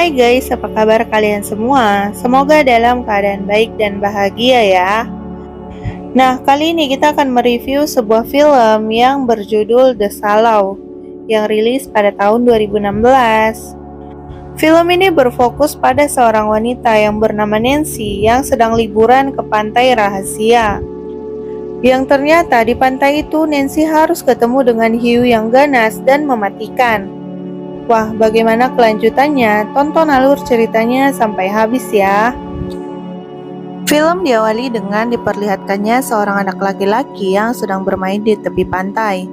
Hai guys, apa kabar kalian semua? Semoga dalam keadaan baik dan bahagia ya. Nah, kali ini kita akan mereview sebuah film yang berjudul The Shallow yang rilis pada tahun 2016. Film ini berfokus pada seorang wanita yang bernama Nancy yang sedang liburan ke pantai rahasia. Yang ternyata di pantai itu Nancy harus ketemu dengan hiu yang ganas dan mematikan. Wah, bagaimana kelanjutannya? Tonton alur ceritanya sampai habis ya. Film diawali dengan diperlihatkannya seorang anak laki-laki yang sedang bermain di tepi pantai.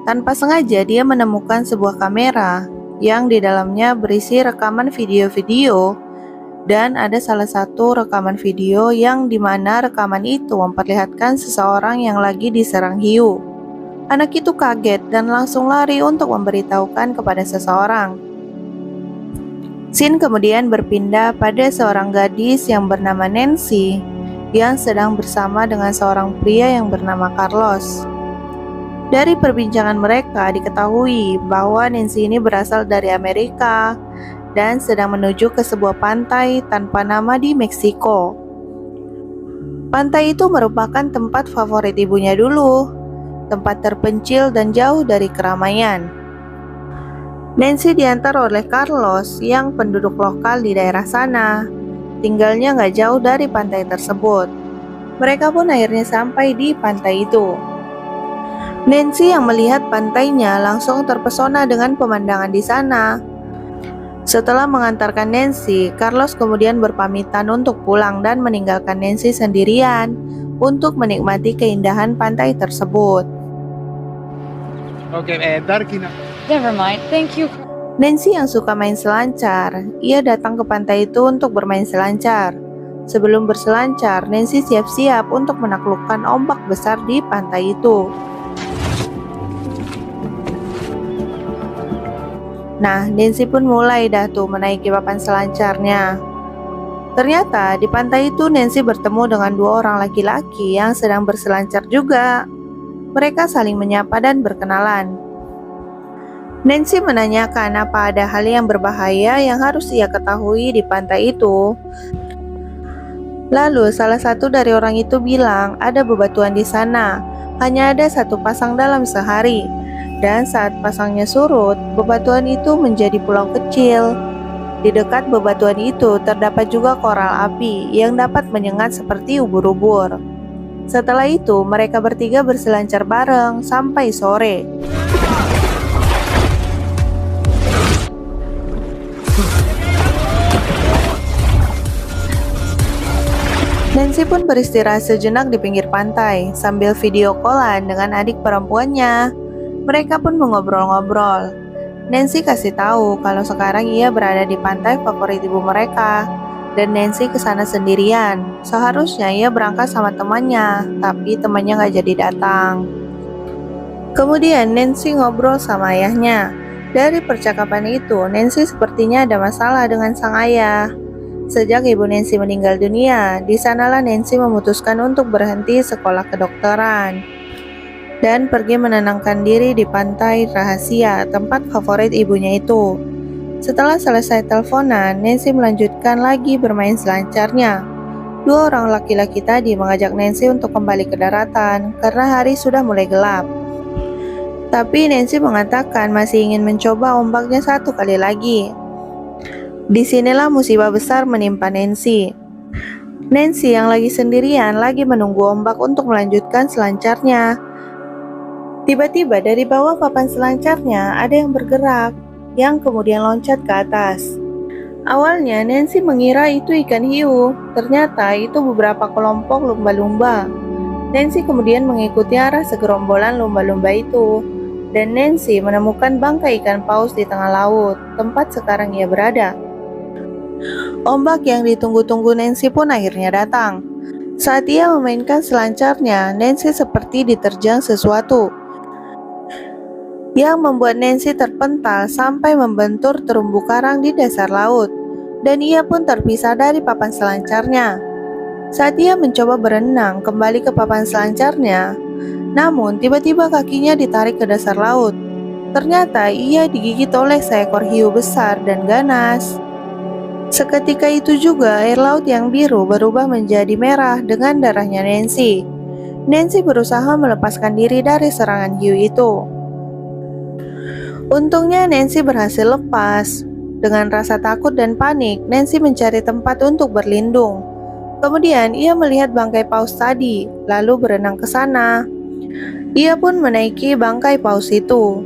Tanpa sengaja dia menemukan sebuah kamera yang di dalamnya berisi rekaman video-video, dan ada salah satu rekaman video yang dimana rekaman itu memperlihatkan seseorang yang lagi diserang hiu. Anak itu kaget dan langsung lari untuk memberitahukan kepada seseorang. Scene kemudian berpindah pada seorang gadis yang bernama Nancy yang sedang bersama dengan seorang pria yang bernama Carlos. Dari perbincangan mereka diketahui bahwa Nancy ini berasal dari Amerika dan sedang menuju ke sebuah pantai tanpa nama di Meksiko. Pantai itu merupakan tempat favorit ibunya dulu, tempat terpencil dan jauh dari keramaian. Nancy diantar oleh Carlos yang penduduk lokal di daerah sana. Tinggalnya nggak jauh dari pantai tersebut. Mereka pun akhirnya sampai di pantai itu. Nancy yang melihat pantainya langsung terpesona dengan pemandangan di sana. Setelah mengantarkan Nancy, Carlos kemudian berpamitan untuk pulang dan meninggalkan Nancy sendirian untuk menikmati keindahan pantai tersebut. Oke, Darky na. Never mind, thank you. Nancy yang suka main selancar, ia datang ke pantai itu untuk bermain selancar. Sebelum berselancar, Nancy siap-siap untuk menaklukkan ombak besar di pantai itu. Nah, Nancy pun mulai dah tuh menaiki papan selancarnya. Ternyata di pantai itu Nancy bertemu dengan dua orang laki-laki yang sedang berselancar juga. Mereka saling menyapa dan berkenalan. Nancy menanyakan apa ada hal yang berbahaya yang harus ia ketahui di pantai itu. Lalu salah satu dari orang itu bilang ada bebatuan di sana, hanya ada satu pasang dalam sehari. Dan saat pasangnya surut, bebatuan itu menjadi pulau kecil. Di dekat bebatuan itu terdapat juga koral api yang dapat menyengat seperti ubur-ubur. Setelah itu mereka bertiga berselancar bareng sampai sore. Nancy pun beristirahat sejenak di pinggir pantai sambil video callan dengan adik perempuannya. Mereka pun mengobrol-ngobrol. Nancy kasih tahu kalau sekarang ia berada di pantai favorit ibu mereka dan Nancy kesana sendirian. Seharusnya ia berangkat sama temannya, tapi temannya nggak jadi datang. Kemudian Nancy ngobrol sama ayahnya. Dari percakapan itu, Nancy sepertinya ada masalah dengan sang ayah. Sejak ibu Nancy meninggal dunia, di sanalah Nancy memutuskan untuk berhenti sekolah kedokteran dan pergi menenangkan diri di pantai rahasia, tempat favorit ibunya itu. Setelah selesai teleponan, Nancy melanjutkan lagi bermain selancarnya. Dua orang laki-laki tadi mengajak Nancy untuk kembali ke daratan karena hari sudah mulai gelap. Tapi Nancy mengatakan masih ingin mencoba ombaknya satu kali lagi. Disinilah musibah besar menimpa Nancy. Nancy yang lagi sendirian lagi menunggu ombak untuk melanjutkan selancarnya. Tiba-tiba dari bawah papan selancarnya ada yang bergerak, yang kemudian loncat ke atas. Awalnya Nancy mengira itu ikan hiu, ternyata itu beberapa kelompok lumba-lumba. Nancy kemudian mengikuti arah segerombolan lumba-lumba itu, dan Nancy menemukan bangkai ikan paus di tengah laut, tempat sekarang ia berada. Ombak yang ditunggu-tunggu Nancy pun akhirnya datang. Saat ia memainkan selancarnya, Nancy seperti diterjang sesuatu yang membuat Nancy terpental sampai membentur terumbu karang di dasar laut, dan ia pun terpisah dari papan selancarnya. Saat ia mencoba berenang kembali ke papan selancarnya, namun tiba-tiba kakinya ditarik ke dasar laut. Ternyata ia digigit oleh seekor hiu besar dan ganas. Seketika itu juga air laut yang biru berubah menjadi merah dengan darahnya Nancy. Nancy berusaha melepaskan diri dari serangan hiu itu. Untungnya Nancy berhasil lepas. Dengan rasa takut dan panik, Nancy mencari tempat untuk berlindung. Kemudian ia melihat bangkai paus tadi, lalu berenang ke sana. Ia pun menaiki bangkai paus itu.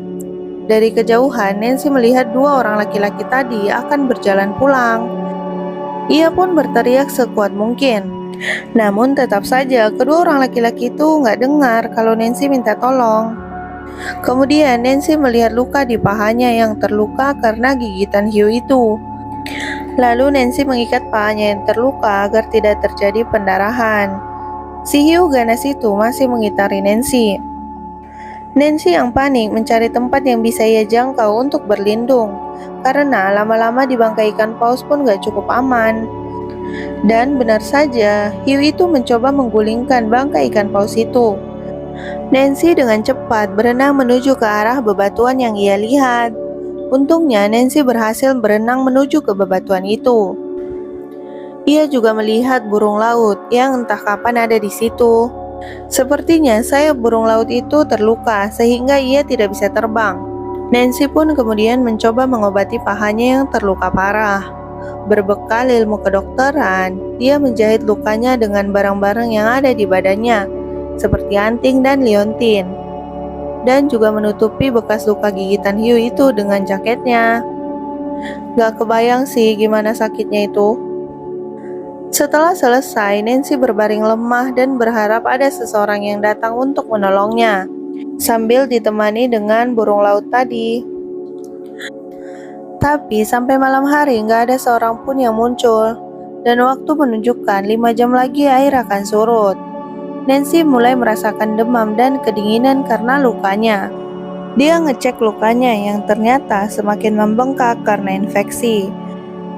Dari kejauhan, Nancy melihat dua orang laki-laki tadi akan berjalan pulang. Ia pun berteriak sekuat mungkin. Namun tetap saja kedua orang laki-laki itu nggak dengar kalau Nancy minta tolong. Kemudian Nancy melihat luka di pahanya yang terluka karena gigitan hiu itu. Lalu Nancy mengikat pahanya yang terluka agar tidak terjadi pendarahan. Si hiu ganas itu masih mengitari Nancy. Nancy yang panik mencari tempat yang bisa ia jangkau untuk berlindung, karena lama-lama di bangkai ikan paus pun gak cukup aman. Dan benar saja, hiu itu mencoba menggulingkan bangkai ikan paus itu. Nancy dengan cepat berenang menuju ke arah bebatuan yang ia lihat. Untungnya Nancy berhasil berenang menuju ke bebatuan itu. Ia juga melihat burung laut yang entah kapan ada di situ. Sepertinya sayap burung laut itu terluka sehingga ia tidak bisa terbang. Nancy pun kemudian mencoba mengobati pahanya yang terluka parah. Berbekal ilmu kedokteran, dia menjahit lukanya dengan barang-barang yang ada di badannya, seperti anting dan liontin, dan juga menutupi bekas luka gigitan hiu itu dengan jaketnya. Gak kebayang sih gimana sakitnya itu. Setelah selesai, Nancy berbaring lemah dan berharap ada seseorang yang datang untuk menolongnya, sambil ditemani dengan burung laut tadi. Tapi sampai malam hari nggak ada seorang pun yang muncul, dan waktu menunjukkan 5 jam lagi air akan surut. Nancy mulai merasakan demam dan kedinginan karena lukanya. Dia ngecek lukanya yang ternyata semakin membengkak karena infeksi.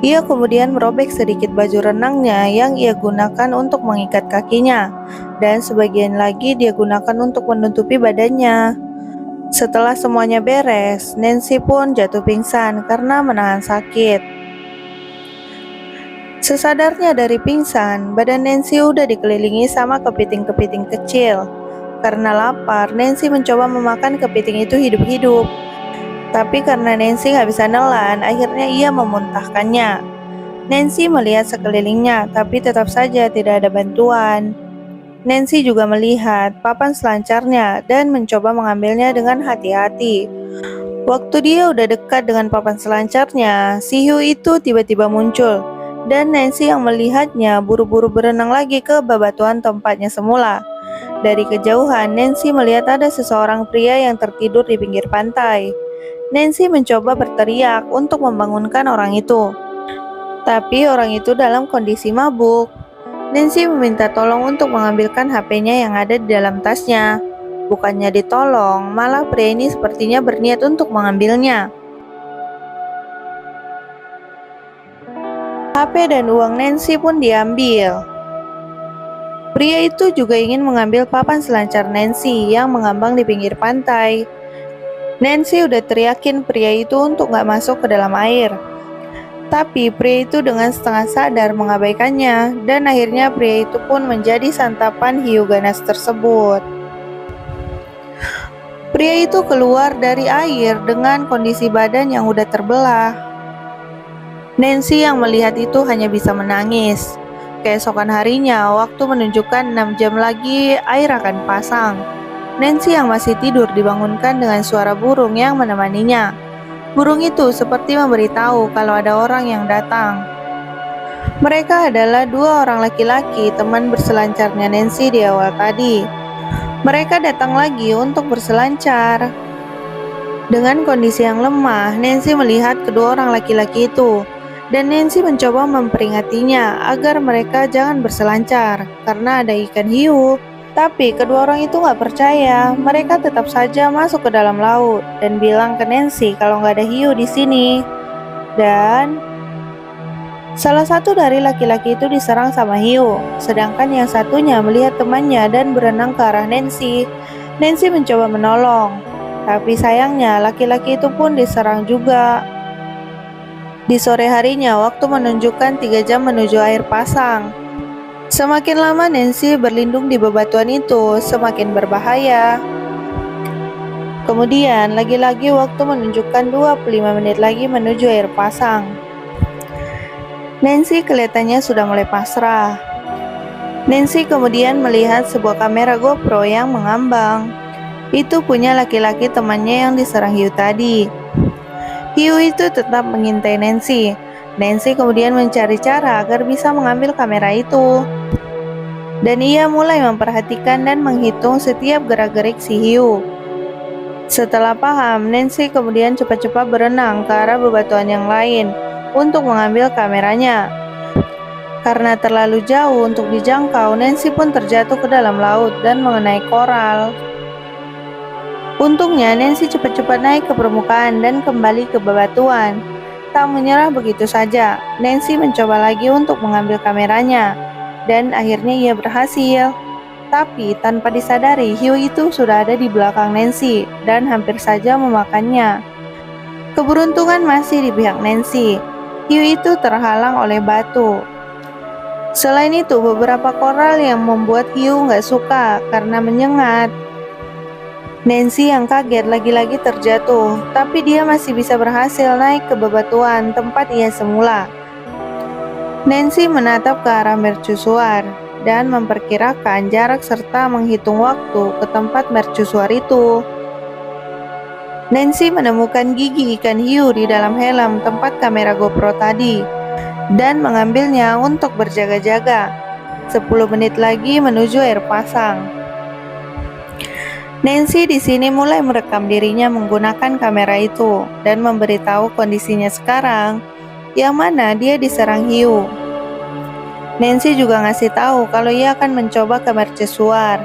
Ia kemudian merobek sedikit baju renangnya yang ia gunakan untuk mengikat kakinya, dan sebagian lagi dia gunakan untuk menutupi badannya. Setelah semuanya beres, Nancy pun jatuh pingsan karena menahan sakit. Sesadarnya dari pingsan, badan Nancy udah dikelilingi sama kepiting-kepiting kecil. Karena lapar, Nancy mencoba memakan kepiting itu hidup-hidup. Tapi karena Nancy nggak bisa nelan, akhirnya ia memuntahkannya. Nancy melihat sekelilingnya, tapi tetap saja tidak ada bantuan. Nancy juga melihat papan selancarnya dan mencoba mengambilnya dengan hati-hati. Waktu dia udah dekat dengan papan selancarnya, si hiu itu tiba-tiba muncul, dan Nancy yang melihatnya buru-buru berenang lagi ke bebatuan tempatnya semula. Dari kejauhan, Nancy melihat ada seseorang pria yang tertidur di pinggir pantai. Nancy mencoba berteriak untuk membangunkan orang itu, tapi orang itu dalam kondisi mabuk. Nancy meminta tolong untuk mengambilkan HP-nya yang ada di dalam tasnya. Bukannya ditolong, malah pria ini sepertinya berniat untuk mengambilnya. HP dan uang Nancy pun diambil. Pria itu juga ingin mengambil papan selancar Nancy yang mengambang di pinggir pantai. Nancy udah teriakin pria itu untuk gak masuk ke dalam air. Tapi pria itu dengan setengah sadar mengabaikannya, dan akhirnya pria itu pun menjadi santapan hiu ganas tersebut. Pria itu keluar dari air dengan kondisi badan yang udah terbelah. Nancy yang melihat itu hanya bisa menangis. Keesokan harinya, waktu menunjukkan 6 jam lagi air akan pasang. Nancy yang masih tidur dibangunkan dengan suara burung yang menemaninya. Burung itu seperti memberitahu kalau ada orang yang datang. Mereka adalah dua orang laki-laki teman berselancarnya Nancy di awal tadi. Mereka datang lagi untuk berselancar. Dengan kondisi yang lemah, Nancy melihat kedua orang laki-laki itu, dan Nancy mencoba memperingatinya agar mereka jangan berselancar karena ada ikan hiu. Tapi kedua orang itu gak percaya. Mereka tetap saja masuk ke dalam laut dan bilang ke Nancy kalau gak ada hiu di sini. Dan salah satu dari laki-laki itu diserang sama hiu, sedangkan yang satunya melihat temannya dan berenang ke arah Nancy. Nancy mencoba menolong, tapi sayangnya laki-laki itu pun diserang juga. Di sore harinya, waktu menunjukkan 3 jam menuju air pasang. Semakin lama Nancy berlindung di bebatuan itu, semakin berbahaya. Kemudian, lagi-lagi waktu menunjukkan 25 menit lagi menuju air pasang. Nancy kelihatannya sudah mulai pasrah. Nancy kemudian melihat sebuah kamera GoPro yang mengambang. Itu punya laki-laki temannya yang diserang hiu tadi. Hiu itu tetap mengintai Nancy. Nancy kemudian mencari cara agar bisa mengambil kamera itu. Dan ia mulai memperhatikan dan menghitung setiap gerak-gerik si hiu. Setelah paham, Nancy kemudian cepat-cepat berenang ke arah bebatuan yang lain untuk mengambil kameranya. Karena terlalu jauh untuk dijangkau, Nancy pun terjatuh ke dalam laut dan mengenai koral. Untungnya, Nancy cepat-cepat naik ke permukaan dan kembali ke bebatuan. Tak menyerah begitu saja, Nancy mencoba lagi untuk mengambil kameranya, dan akhirnya ia berhasil. Tapi tanpa disadari, hiu itu sudah ada di belakang Nancy dan hampir saja memakannya. Keberuntungan masih di pihak Nancy. Hiu itu terhalang oleh batu. Selain itu, beberapa koral yang membuat hiu nggak suka karena menyengat. Nancy yang kaget lagi-lagi terjatuh, tapi dia masih bisa berhasil naik ke bebatuan tempat ia semula. Nancy menatap ke arah mercusuar dan memperkirakan jarak serta menghitung waktu ke tempat mercusuar itu. Nancy menemukan gigi ikan hiu di dalam helm tempat kamera GoPro tadi dan mengambilnya untuk berjaga-jaga. 10 menit lagi menuju air pasang. Nancy di sini mulai merekam dirinya menggunakan kamera itu dan memberitahu kondisinya sekarang, yang mana dia diserang hiu. Nancy juga ngasih tahu kalau ia akan mencoba ke mercusuar.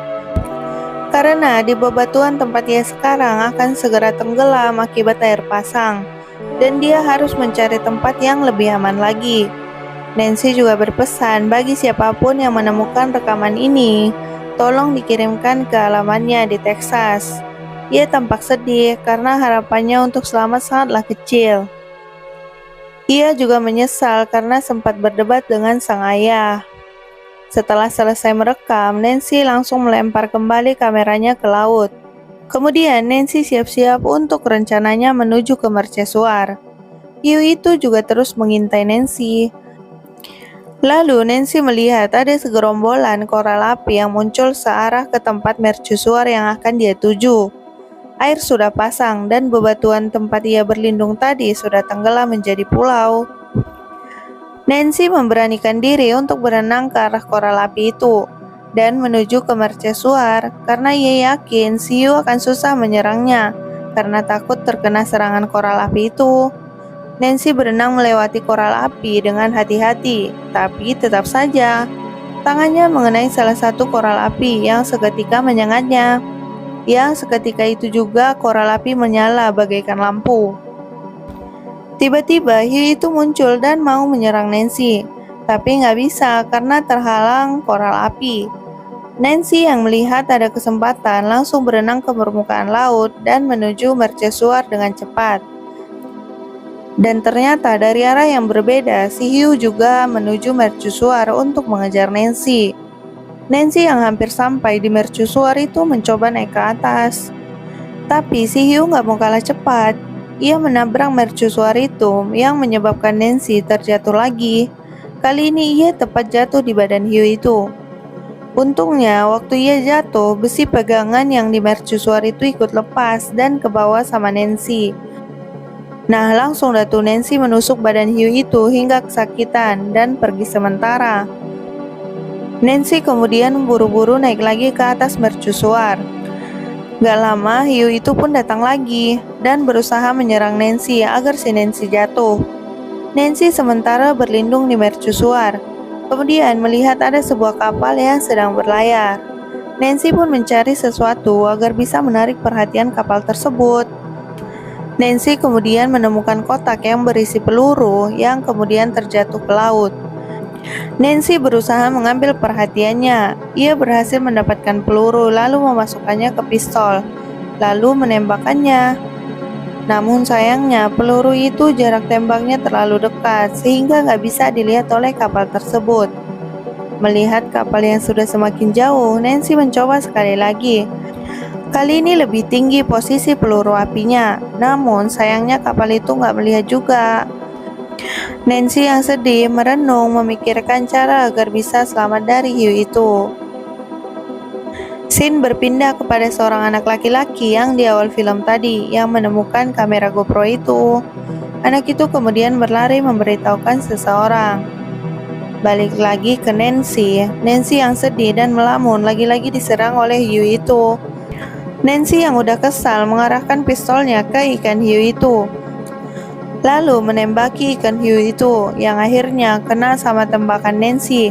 Karena di bebatuan tempat ia sekarang akan segera tenggelam akibat air pasang, dan dia harus mencari tempat yang lebih aman lagi. Nancy juga berpesan bagi siapapun yang menemukan rekaman ini, tolong dikirimkan ke alamannya di Texas. Ia tampak sedih karena harapannya untuk selamat sangatlah kecil. Ia juga menyesal karena sempat berdebat dengan sang ayah. Setelah selesai merekam, Nancy langsung melempar kembali kameranya ke laut. Kemudian Nancy siap-siap untuk rencananya menuju ke mercusuar. Hiu itu juga terus mengintai Nancy. Lalu Nancy melihat ada segerombolan koral api yang muncul searah ke tempat mercusuar yang akan dia tuju. Air sudah pasang dan bebatuan tempat ia berlindung tadi sudah tenggelam menjadi pulau. Nancy memberanikan diri untuk berenang ke arah koral api itu dan menuju ke mercusuar karena ia yakin si hiu akan susah menyerangnya karena takut terkena serangan koral api itu. Nancy berenang melewati koral api dengan hati-hati, tapi tetap saja tangannya mengenai salah satu koral api yang seketika menyengatnya. Yang seketika itu juga koral api menyala bagaikan lampu. Tiba-tiba hiu itu muncul dan mau menyerang Nancy, tapi nggak bisa karena terhalang koral api. Nancy yang melihat ada kesempatan langsung berenang ke permukaan laut dan menuju mercusuar dengan cepat. Dan ternyata dari arah yang berbeda, si hiu juga menuju mercusuar untuk mengejar Nancy. Nancy yang hampir sampai di mercusuar itu mencoba naik ke atas. Tapi si hiu nggak mau kalah cepat. Ia menabrak mercusuar itu yang menyebabkan Nancy terjatuh lagi. Kali ini ia tepat jatuh di badan hiu itu. Untungnya waktu ia jatuh, besi pegangan yang di mercusuar itu ikut lepas dan ke bawah sama Nancy. Nah, langsung Datu Nancy menusuk badan hiu itu hingga kesakitan dan pergi sementara. Nancy kemudian buru-buru naik lagi ke atas mercusuar. Gak lama, hiu itu pun datang lagi dan berusaha menyerang Nancy agar si Nancy jatuh. Nancy sementara berlindung di mercusuar. Kemudian melihat ada sebuah kapal yang sedang berlayar. Nancy pun mencari sesuatu agar bisa menarik perhatian kapal tersebut. Nancy kemudian menemukan kotak yang berisi peluru yang kemudian terjatuh ke laut. Nancy berusaha mengambil perhatiannya. Ia berhasil mendapatkan peluru lalu memasukkannya ke pistol, lalu menembakkannya. Namun sayangnya peluru itu jarak tembaknya terlalu dekat sehingga nggak bisa dilihat oleh kapal tersebut. Melihat kapal yang sudah semakin jauh, Nancy mencoba sekali lagi. Kali ini lebih tinggi posisi peluru apinya, namun sayangnya kapal itu nggak melihat juga. Nancy yang sedih merenung memikirkan cara agar bisa selamat dari hiu itu. Scene berpindah kepada seorang anak laki-laki yang di awal film tadi yang menemukan kamera GoPro itu. Anak itu kemudian berlari memberitahukan seseorang. Balik lagi ke Nancy. Nancy yang sedih dan melamun lagi-lagi diserang oleh hiu itu. Nancy yang udah kesal mengarahkan pistolnya ke ikan hiu itu, lalu menembaki ikan hiu itu yang akhirnya kena sama tembakan Nancy.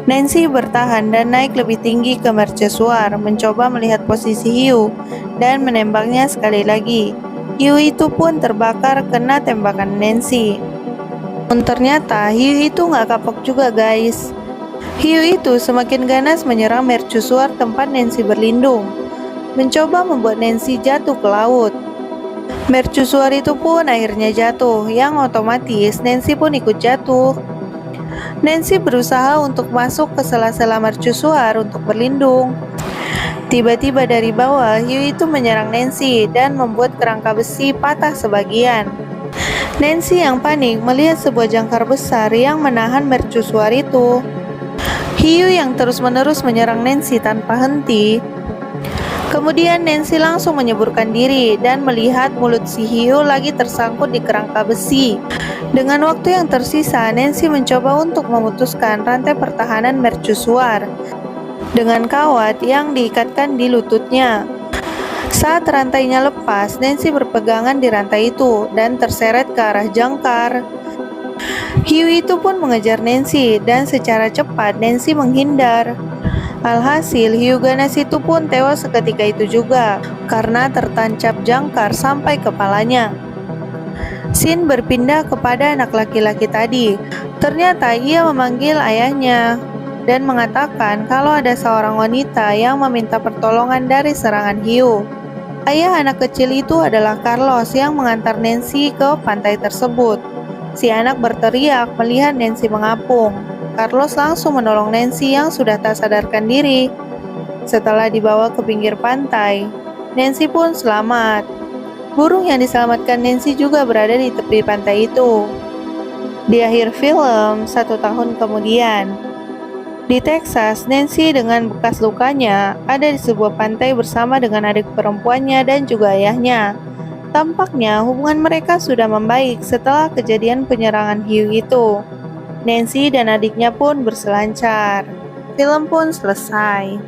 Nancy bertahan dan naik lebih tinggi ke mercusuar, mencoba melihat posisi hiu dan menembaknya sekali lagi. Hiu itu pun terbakar kena tembakan Nancy. Namun ternyata hiu itu nggak kapok juga guys. Hiu itu semakin ganas menyerang mercusuar tempat Nancy berlindung, mencoba membuat Nancy jatuh ke laut. Mercusuar itu pun akhirnya jatuh, yang otomatis Nancy pun ikut jatuh. Nancy berusaha untuk masuk ke sela-sela mercusuar untuk berlindung. Tiba-tiba dari bawah, hiu itu menyerang Nancy dan membuat kerangka besi patah sebagian. Nancy yang panik melihat sebuah jangkar besar yang menahan mercusuar itu. Hiu yang terus-menerus menyerang Nancy tanpa henti. Kemudian Nancy langsung menyeburkan diri dan melihat mulut si hiu lagi tersangkut di kerangka besi. Dengan waktu yang tersisa, Nancy mencoba untuk memutuskan rantai pertahanan mercusuar dengan kawat yang diikatkan di lututnya. Saat rantainya lepas, Nancy berpegangan di rantai itu dan terseret ke arah jangkar. Hiu itu pun mengejar Nancy dan secara cepat Nancy menghindar. Alhasil, hiu ganas itu pun tewas seketika itu juga karena tertancap jangkar sampai kepalanya. Scene berpindah kepada anak laki-laki tadi. Ternyata ia memanggil ayahnya dan mengatakan kalau ada seorang wanita yang meminta pertolongan dari serangan hiu. Ayah anak kecil itu adalah Carlos yang mengantar Nancy ke pantai tersebut. Si anak berteriak melihat Nancy mengapung. Carlos langsung menolong Nancy yang sudah tak sadarkan diri. Setelah dibawa ke pinggir pantai, Nancy pun selamat. Burung yang diselamatkan Nancy juga berada di tepi pantai itu. Di akhir film, 1 tahun kemudian, di Texas, Nancy dengan bekas lukanya ada di sebuah pantai bersama dengan adik perempuannya dan juga ayahnya. Tampaknya hubungan mereka sudah membaik setelah kejadian penyerangan hiu itu. Nancy dan adiknya pun berselancar. Film pun selesai.